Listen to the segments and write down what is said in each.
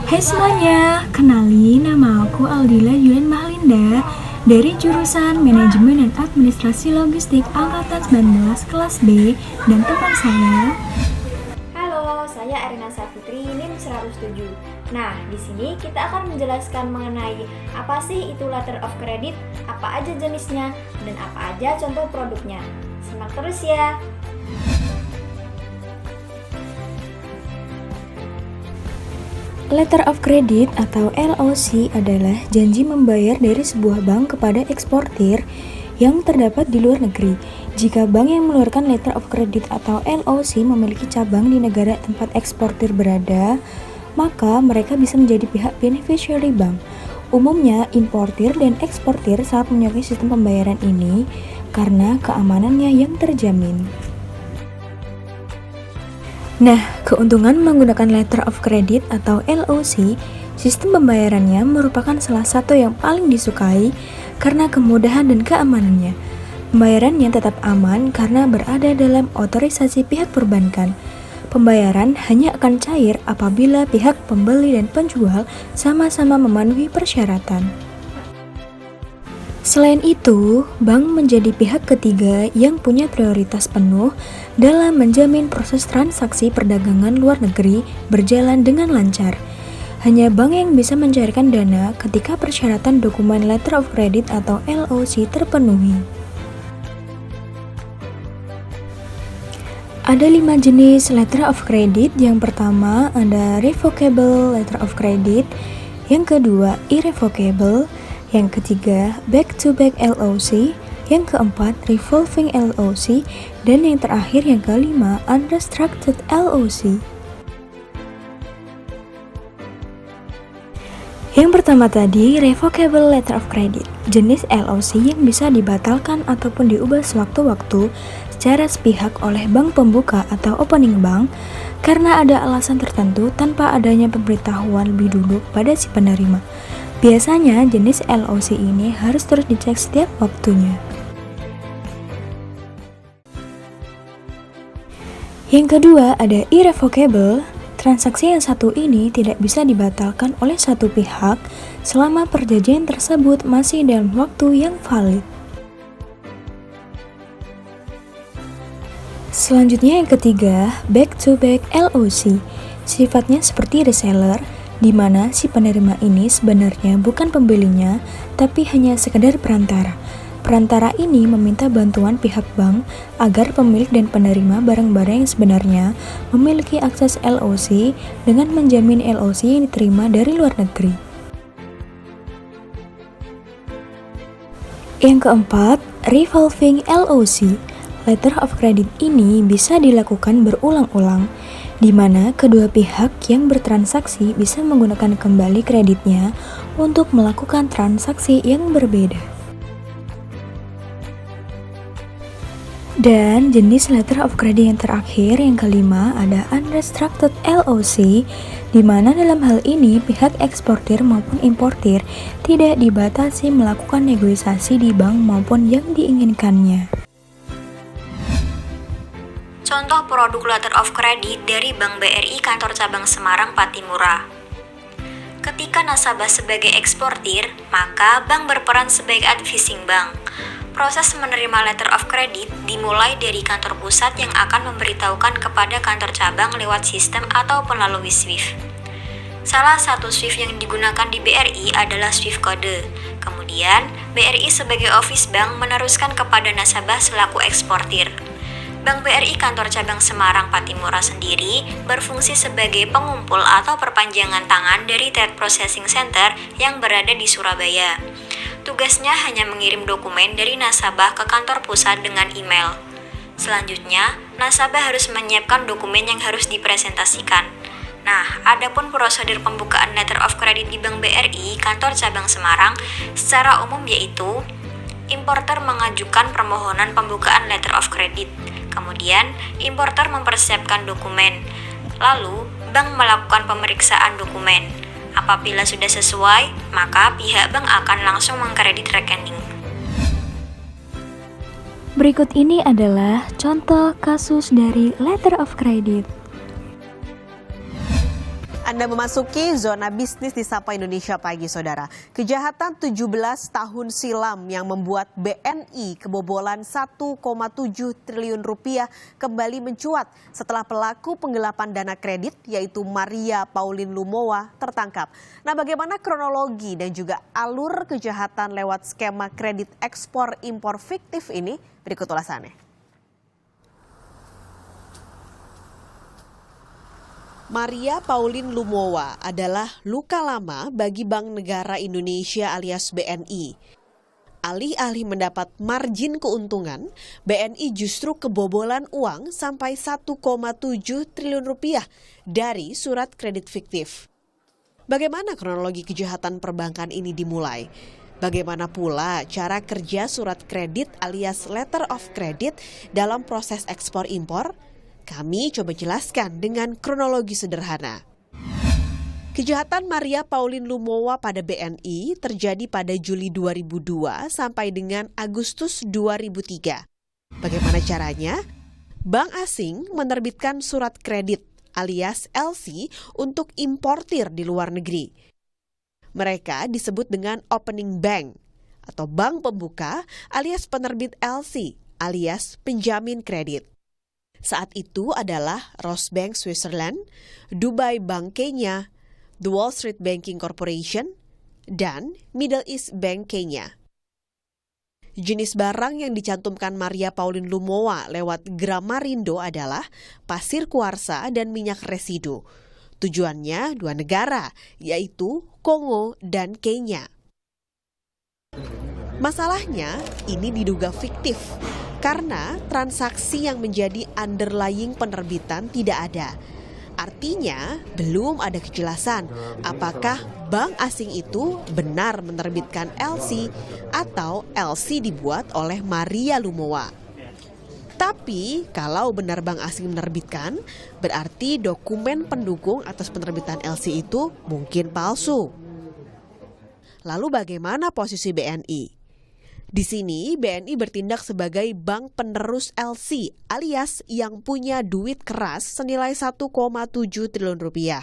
Hai semuanya, kenalin nama aku Aldila Yulian Mahlinda dari jurusan Manajemen dan Administrasi Logistik Angkatan 19 kelas B, dan teman saya. Halo, saya Arina Safitri, NIM 107. Nah, di sini kita akan menjelaskan mengenai apa sih itu letter of credit, apa aja jenisnya, dan apa aja contoh produknya. Simak terus ya. Letter of Credit atau LOC adalah janji membayar dari sebuah bank kepada eksportir yang terdapat di luar negeri. Jika bank yang mengeluarkan Letter of Credit atau LOC memiliki cabang di negara tempat eksportir berada, maka mereka bisa menjadi pihak beneficiary bank. Umumnya, importir dan eksportir sangat menyukai sistem pembayaran ini karena keamanannya yang terjamin. Nah, keuntungan menggunakan Letter of Credit atau LOC, sistem pembayarannya merupakan salah satu yang paling disukai karena kemudahan dan keamanannya. Pembayarannya tetap aman karena berada dalam otorisasi pihak perbankan. Pembayaran hanya akan cair apabila pihak pembeli dan penjual sama-sama memenuhi persyaratan. Selain itu, bank menjadi pihak ketiga yang punya prioritas penuh dalam menjamin proses transaksi perdagangan luar negeri berjalan dengan lancar. Hanya bank yang bisa mencairkan dana ketika persyaratan dokumen Letter of Credit atau LOC terpenuhi. Ada 5 jenis Letter of Credit. Yang pertama ada Revocable Letter of Credit, yang kedua Irrevocable, yang ketiga Back-to-Back LOC, yang keempat Revolving LOC, dan yang terakhir yang kelima Unrestricted LOC. Yang pertama tadi, Revocable Letter of Credit, jenis LOC yang bisa dibatalkan ataupun diubah sewaktu-waktu secara sepihak oleh bank pembuka atau opening bank karena ada alasan tertentu tanpa adanya pemberitahuan lebih dulu pada si penerima. Biasanya jenis LOC ini harus terus dicek setiap waktunya. Yang kedua ada Irrevocable. Transaksi yang satu ini tidak bisa dibatalkan oleh satu pihak selama perjanjian tersebut masih dalam waktu yang valid. Selanjutnya yang ketiga, Back-to-Back LOC. Sifatnya seperti reseller, di mana si penerima ini sebenarnya bukan pembelinya, tapi hanya sekedar perantara. Perantara ini meminta bantuan pihak bank agar pemilik dan penerima barang-barang yang sebenarnya memiliki akses LOC dengan menjamin LOC yang diterima dari luar negeri. Yang keempat, Revolving LOC. Letter of Credit ini bisa dilakukan berulang-ulang, di mana kedua pihak yang bertransaksi bisa menggunakan kembali kreditnya untuk melakukan transaksi yang berbeda. Dan jenis Letter of Credit yang terakhir, yang kelima, ada Unrestricted LOC, di mana dalam hal ini pihak eksportir maupun importir tidak dibatasi melakukan negosiasi di bank maupun yang diinginkannya. Contoh produk Letter of Credit dari Bank BRI Kantor Cabang Semarang Pattimura. Ketika nasabah sebagai eksportir, maka bank berperan sebagai advising bank. Proses menerima Letter of Credit dimulai dari kantor pusat yang akan memberitahukan kepada kantor cabang lewat sistem atau melalui SWIFT. Salah satu SWIFT yang digunakan di BRI adalah SWIFT kode. Kemudian, BRI sebagai office bank meneruskan kepada nasabah selaku eksportir. Bank BRI Kantor Cabang Semarang Pattimura sendiri berfungsi sebagai pengumpul atau perpanjangan tangan dari Trade Processing Center yang berada di Surabaya. Tugasnya hanya mengirim dokumen dari nasabah ke kantor pusat dengan email. Selanjutnya, nasabah harus menyiapkan dokumen yang harus dipresentasikan. Nah, adapun prosedur pembukaan Letter of Credit di Bank BRI Kantor Cabang Semarang secara umum yaitu importer mengajukan permohonan pembukaan Letter of Credit. Kemudian, importer mempersiapkan dokumen. Lalu, bank melakukan pemeriksaan dokumen. Apabila sudah sesuai, maka pihak bank akan langsung mengkredit rekening. Berikut ini adalah contoh kasus dari Letter of Credit. Anda memasuki zona bisnis di Sapa Indonesia Pagi, Saudara. Kejahatan 17 tahun silam yang membuat BNI kebobolan 1,7 triliun rupiah kembali mencuat setelah pelaku penggelapan dana kredit yaitu Maria Pauline Lumowa tertangkap. Nah, bagaimana kronologi dan juga alur kejahatan lewat skema kredit ekspor impor fiktif ini? Berikut ulasannya. Maria Pauline Lumowa adalah luka lama bagi Bank Negara Indonesia alias BNI. Alih-alih mendapat margin keuntungan, BNI justru kebobolan uang sampai 1,7 triliun rupiah dari surat kredit fiktif. Bagaimana kronologi kejahatan perbankan ini dimulai? Bagaimana pula cara kerja surat kredit alias letter of credit dalam proses ekspor impor? Kami coba jelaskan dengan kronologi sederhana. Kejahatan Maria Pauline Lumowa pada BNI terjadi pada Juli 2002 sampai dengan Agustus 2003. Bagaimana caranya? Bank asing menerbitkan surat kredit alias LC untuk importir di luar negeri. Mereka disebut dengan opening bank atau bank pembuka alias penerbit LC alias penjamin kredit. Saat itu adalah Rosbank Switzerland, Dubai Bank Kenya, The Wall Street Banking Corporation, dan Middle East Bank Kenya. Jenis barang yang dicantumkan Maria Pauline Lumowa lewat Gramarindo adalah pasir kuarsa dan minyak residu. Tujuannya dua negara, yaitu Kongo dan Kenya. Masalahnya, ini diduga fiktif karena transaksi yang menjadi underlying penerbitan tidak ada. Artinya, belum ada kejelasan apakah bank asing itu benar menerbitkan LC atau LC dibuat oleh Maria Lumowa. Tapi, kalau benar bank asing menerbitkan, berarti dokumen pendukung atas penerbitan LC itu mungkin palsu. Lalu bagaimana posisi BNI? Di sini BNI bertindak sebagai bank penerus LC alias yang punya duit keras senilai 1,7 triliun rupiah.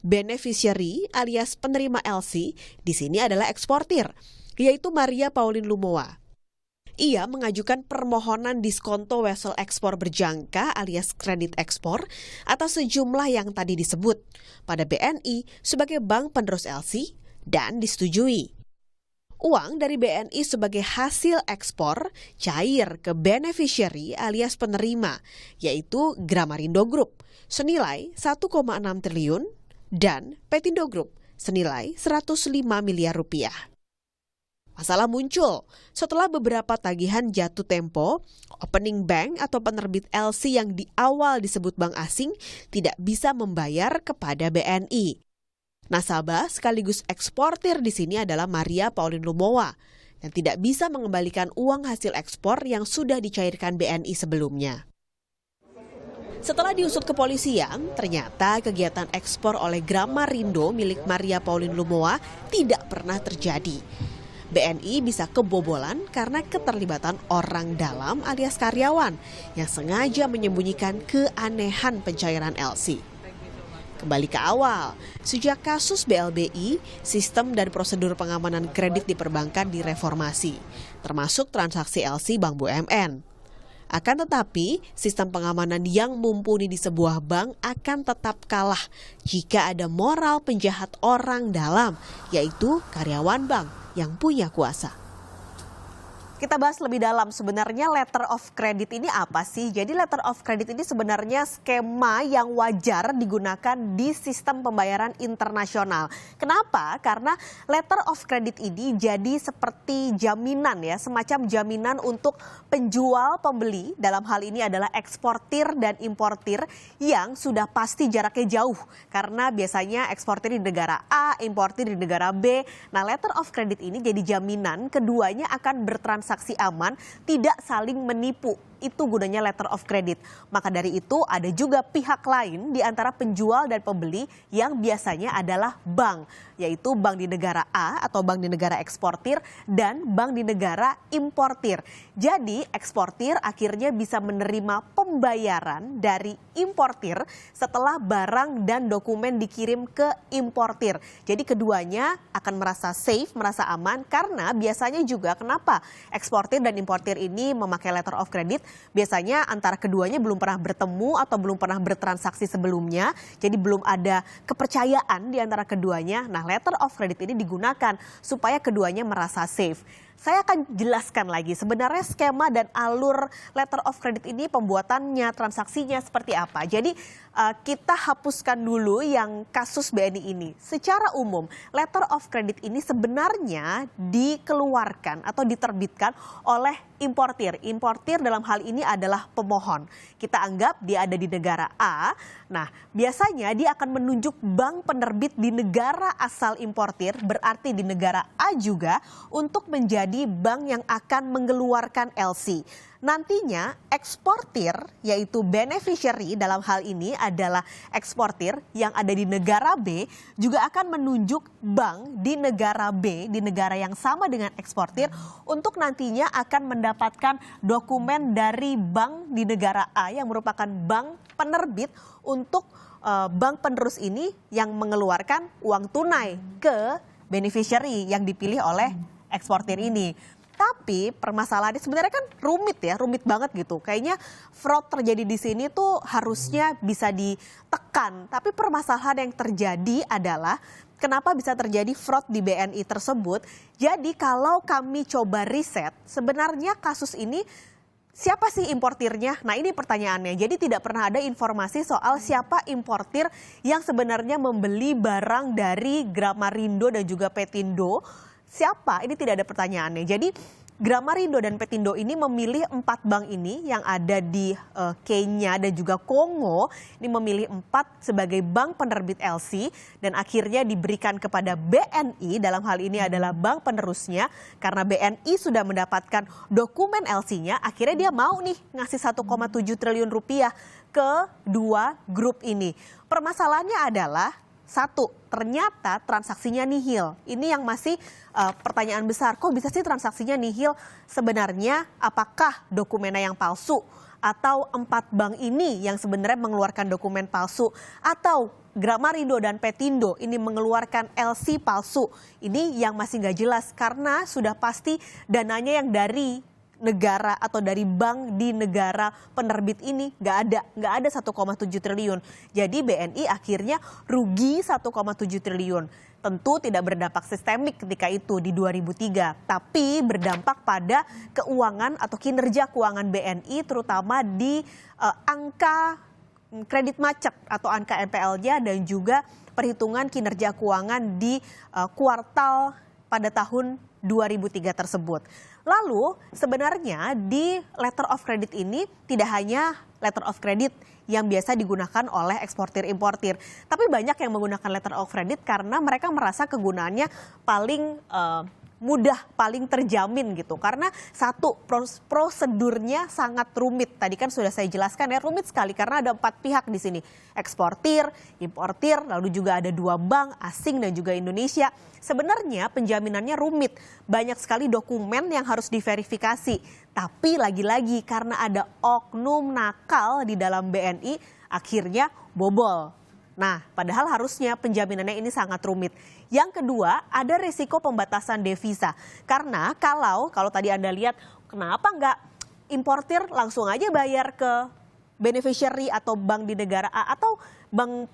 Beneficiary alias penerima LC di sini adalah eksportir, yaitu Maria Pauline Lumowa. Ia mengajukan permohonan diskonto wesel ekspor berjangka alias kredit ekspor atas sejumlah yang tadi disebut pada BNI sebagai bank penerus LC dan disetujui. Uang dari BNI sebagai hasil ekspor cair ke beneficiary alias penerima, yaitu Gramarindo Group, senilai 1,6 triliun, dan Petindo Group, senilai 105 miliar rupiah. Masalah muncul setelah beberapa tagihan jatuh tempo, opening bank atau penerbit LC yang di awal disebut bank asing tidak bisa membayar kepada BNI. Nasabah sekaligus eksportir di sini adalah Maria Pauline Lumowa dan tidak bisa mengembalikan uang hasil ekspor yang sudah dicairkan BNI sebelumnya. Setelah diusut kepolisian, ternyata kegiatan ekspor oleh Gramarindo milik Maria Pauline Lumowa tidak pernah terjadi. BNI bisa kebobolan karena keterlibatan orang dalam alias karyawan yang sengaja menyembunyikan keanehan pencairan LC. Kembali ke awal, sejak kasus BLBI, sistem dan prosedur pengamanan kredit di perbankan direformasi, termasuk transaksi LC Bank BUMN. Akan tetapi, sistem pengamanan yang mumpuni di sebuah bank akan tetap kalah jika ada moral penjahat orang dalam, yaitu karyawan bank yang punya kuasa. Kita bahas lebih dalam sebenarnya letter of credit ini apa sih? Jadi letter of credit ini sebenarnya skema yang wajar digunakan di sistem pembayaran internasional. Kenapa? Karena letter of credit ini jadi seperti jaminan ya, semacam jaminan untuk penjual pembeli, dalam hal ini adalah eksportir dan importir yang sudah pasti jaraknya jauh. Karena biasanya eksportir di negara A, importir di negara B. Nah, letter of credit ini jadi jaminan keduanya akan bertransaksi aman, tidak saling menipu. itu gunanya letter of credit. Maka dari itu ada juga pihak lain di antara penjual dan pembeli yang biasanya adalah bank, yaitu bank di negara A atau bank di negara eksportir dan bank di negara importir. Jadi eksportir akhirnya bisa menerima pembayaran dari importir setelah barang dan dokumen dikirim ke importir. Jadi keduanya akan merasa safe, merasa aman karena biasanya juga kenapa eksportir dan importir ini memakai letter of credit, biasanya antara keduanya belum pernah bertemu atau belum pernah bertransaksi sebelumnya, jadi belum ada kepercayaan di antara keduanya. Nah, letter of credit ini digunakan supaya keduanya merasa safe. Saya akan jelaskan lagi sebenarnya skema dan alur letter of credit ini, pembuatannya, transaksinya seperti apa. Jadi kita hapuskan dulu yang kasus BNI ini. Secara umum, letter of credit ini sebenarnya dikeluarkan atau diterbitkan oleh importir. Importir dalam hal ini adalah pemohon. Kita anggap dia ada di negara A. Nah, biasanya dia akan menunjuk bank penerbit di negara asal importir, berarti di negara A juga, untuk menjadi bank yang akan mengeluarkan LC. Nantinya eksportir, yaitu beneficiary dalam hal ini adalah eksportir yang ada di negara B, juga akan menunjuk bank di negara B, di negara yang sama dengan eksportir, untuk nantinya akan mendapatkan dokumen dari bank di negara A yang merupakan bank penerbit untuk bank penerus ini yang mengeluarkan uang tunai ke beneficiary yang dipilih oleh eksportir ini. Tapi permasalahannya sebenarnya kan rumit ya, rumit banget gitu. Kayaknya fraud terjadi di sini tuh harusnya bisa ditekan. Tapi permasalahan yang terjadi adalah kenapa bisa terjadi fraud di BNI tersebut. Jadi kalau kami coba riset, sebenarnya kasus ini siapa sih importirnya? Nah, ini pertanyaannya. Jadi tidak pernah ada informasi soal siapa importir yang sebenarnya membeli barang dari Gramarindo dan juga Petindo. Siapa? Ini tidak ada pertanyaannya. Jadi Gramarindo dan Petindo ini memilih 4 bank ini yang ada di Kenya dan juga Kongo. Ini memilih 4 sebagai bank penerbit LC dan akhirnya diberikan kepada BNI, dalam hal ini adalah bank penerusnya. Karena BNI sudah mendapatkan dokumen LC-nya, akhirnya dia mau nih ngasih 1,7 triliun rupiah ke dua grup ini. Permasalahannya adalah satu, ternyata transaksinya nihil. Ini yang masih pertanyaan besar. Kok bisa sih transaksinya nihil? Sebenarnya apakah dokumennya yang palsu? Atau 4 bank ini yang sebenarnya mengeluarkan dokumen palsu? Atau Gramarindo dan Petindo ini mengeluarkan LC palsu? Ini yang masih nggak jelas karena sudah pasti dananya yang dari negara atau dari bank di negara penerbit ini nggak ada 1,7 triliun. Jadi BNI akhirnya rugi 1,7 triliun. Tentu tidak berdampak sistemik ketika itu di 2003, tapi berdampak pada keuangan atau kinerja keuangan BNI terutama di angka kredit macet atau angka NPL-nya dan juga perhitungan kinerja keuangan di kuartal pada tahun 2003 tersebut. Lalu sebenarnya di letter of credit ini tidak hanya letter of credit yang biasa digunakan oleh eksportir importir, tapi banyak yang menggunakan letter of credit karena mereka merasa kegunaannya paling mudah, paling terjamin gitu. Karena satu, prosedurnya sangat rumit. Tadi kan sudah saya jelaskan ya, rumit sekali karena ada 4 pihak di sini. Eksportir, importir, lalu juga ada 2 bank asing dan juga Indonesia. Sebenarnya penjaminannya rumit. Banyak sekali dokumen yang harus diverifikasi. Tapi lagi-lagi karena ada oknum nakal di dalam BNI, akhirnya bobol. Nah, padahal harusnya penjaminannya ini sangat rumit. Yang kedua, ada risiko pembatasan devisa. Karena kalau tadi Anda lihat, kenapa nggak importir langsung aja bayar ke beneficiary atau bank di negara A atau bank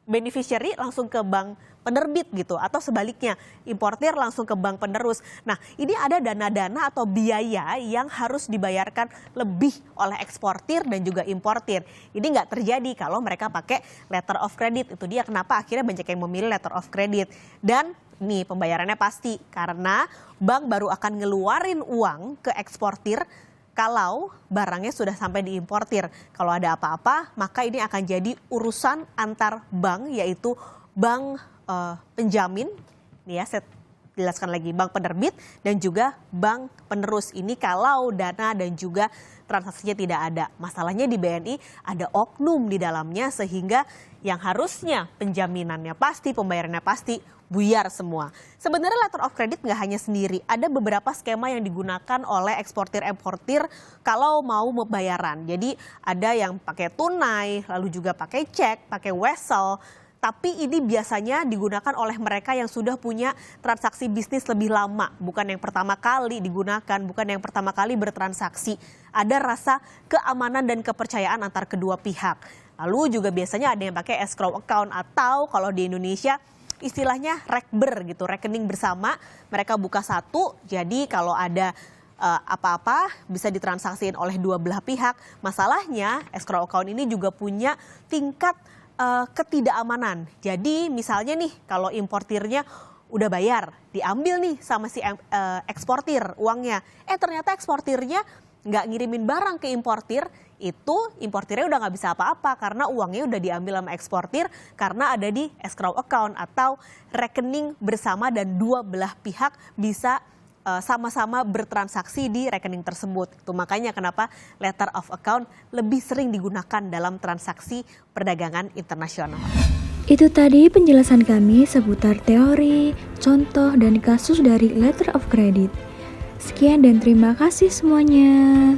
beneficiary langsung ke bank penerbit gitu, atau sebaliknya importir langsung ke bank penerus. Nah, ini ada dana-dana atau biaya yang harus dibayarkan lebih oleh eksportir dan juga importir. Ini nggak terjadi kalau mereka pakai letter of credit. Itu dia kenapa akhirnya banyak yang memilih letter of credit. Dan nih pembayarannya pasti karena bank baru akan ngeluarin uang ke eksportir kalau barangnya sudah sampai diimportir. Kalau ada apa-apa, maka ini akan jadi urusan antar bank, yaitu bank penjamin, nih ya, jelaskan lagi, bank penerbit dan juga bank penerus. Ini kalau dana dan juga transaksinya tidak ada. Masalahnya di BNI ada oknum di dalamnya sehingga yang harusnya penjaminannya pasti, pembayarannya pasti, buyar semua. Sebenarnya letter of credit nggak hanya sendiri, ada beberapa skema yang digunakan oleh eksportir-importir kalau mau pembayaran. Jadi ada yang pakai tunai, lalu juga pakai cek, pakai wesel. Tapi ini biasanya digunakan oleh mereka yang sudah punya transaksi bisnis lebih lama. Bukan yang pertama kali digunakan, bukan yang pertama kali bertransaksi. Ada rasa keamanan dan kepercayaan antar kedua pihak. Lalu juga biasanya ada yang pakai escrow account atau kalau di Indonesia istilahnya rekber gitu, rekening bersama. Mereka buka satu, jadi kalau ada apa-apa bisa ditransaksiin oleh dua belah pihak. Masalahnya escrow account ini juga punya tingkat ketidakamanan. Jadi misalnya nih kalau importirnya udah bayar, diambil nih sama si eksportir uangnya. Ternyata eksportirnya nggak ngirimin barang ke importir, itu importirnya udah nggak bisa apa-apa karena uangnya udah diambil sama eksportir karena ada di escrow account atau rekening bersama dan dua belah pihak bisa sama-sama bertransaksi di rekening tersebut. Itu makanya kenapa letter of account lebih sering digunakan dalam transaksi perdagangan internasional. Itu tadi penjelasan kami seputar teori, contoh, dan kasus dari letter of credit. Sekian dan terima kasih semuanya.